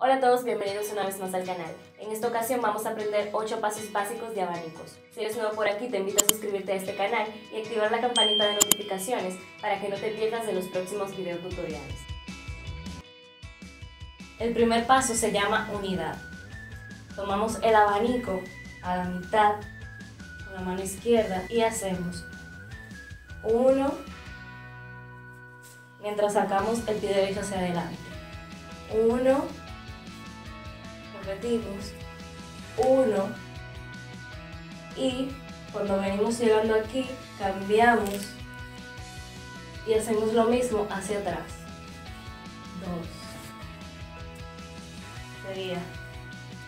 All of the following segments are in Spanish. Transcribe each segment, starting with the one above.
Hola a todos, bienvenidos una vez más al canal. En esta ocasión vamos a aprender 8 pasos básicos de abanicos. Si eres nuevo por aquí, te invito a suscribirte a este canal y activar la campanita de notificaciones para que no te pierdas de los próximos videotutoriales. El primer paso se llama unidad. Tomamos el abanico a la mitad con la mano izquierda y hacemos 1 mientras sacamos el pie derecho hacia adelante. 1, repetimos, 1 y cuando venimos llegando aquí cambiamos y hacemos lo mismo hacia atrás. 2 sería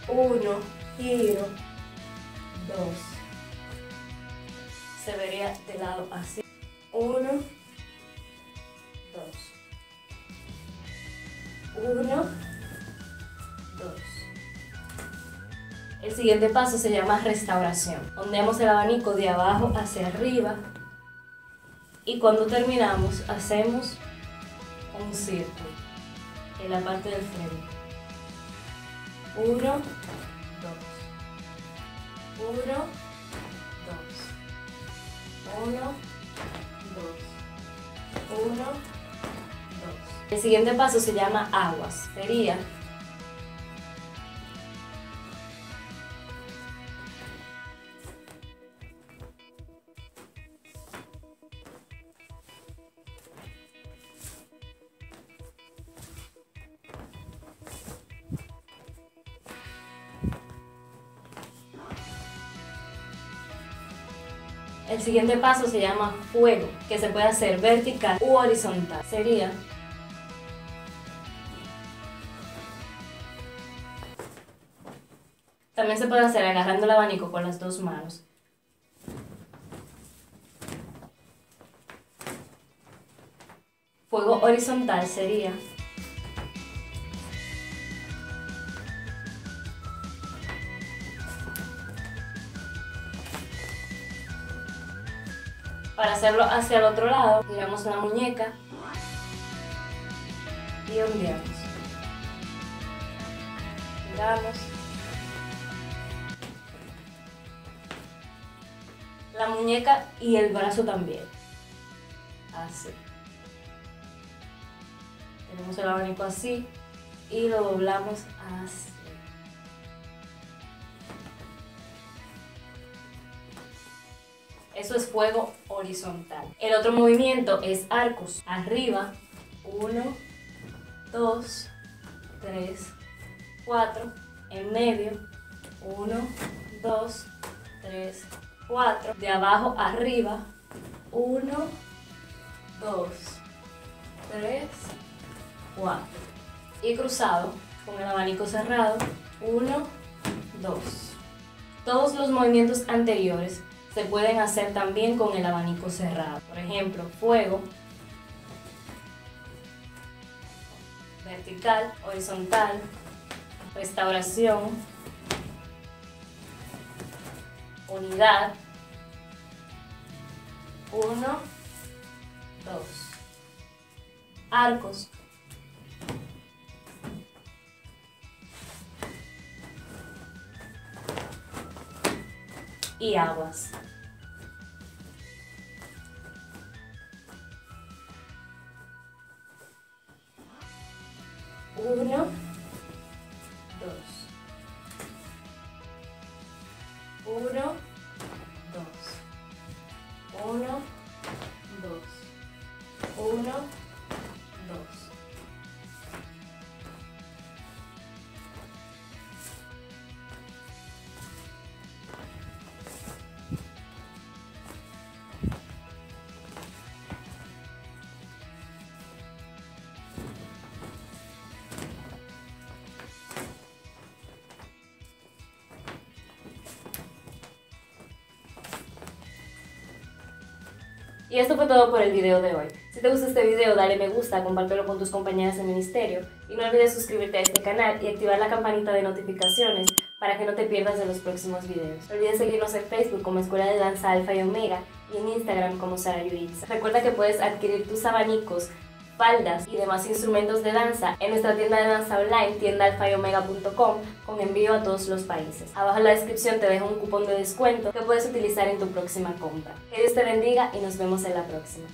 1, giro, 2, se vería de lado así, 1, 2, 1, 2. El siguiente paso se llama restauración. Ondeamos el abanico de abajo hacia arriba y cuando terminamos hacemos un círculo en la parte del frente. 1, 2, 1, 2, 1, 2, 1, 2. El siguiente paso se llama aguas. Sería el siguiente paso se llama fuego, que se puede hacer vertical u horizontal. Sería también se puede hacer agarrando el abanico con las dos manos. Fuego horizontal sería para hacerlo hacia el otro lado, giramos la muñeca y ondeamos. Giramos. La muñeca y el brazo también. Así. Tenemos el abanico así y lo doblamos así. Eso es fuego horizontal. El otro movimiento es arcos. Arriba, 1, 2, 3, 4. En medio, 1, 2, 3, 4. De abajo arriba, 1, 2, 3, 4. Y cruzado, con el abanico cerrado, 1, 2. Todos los movimientos anteriores se pueden hacer también con el abanico cerrado. Por ejemplo, fuego, vertical, horizontal, restauración, unidad, 1, 2, arcos, y aguas. Uno, 2, 1, 2, 1, 2, 1, 2. Y esto fue todo por el video de hoy. Si te gusta este video, dale me gusta, compártelo con tus compañeras de ministerio y no olvides suscribirte a este canal y activar la campanita de notificaciones para que no te pierdas de los próximos videos. No olvides seguirnos en Facebook como Escuela de Danza Alfa y Omega y en Instagram como Sara Yuritza. Recuerda que puedes adquirir tus abanicos faldas y demás instrumentos de danza en nuestra tienda de danza online, tiendaalfayomega.com, con envío a todos los países. Abajo en la descripción te dejo un cupón de descuento que puedes utilizar en tu próxima compra. Que Dios te bendiga y nos vemos en la próxima.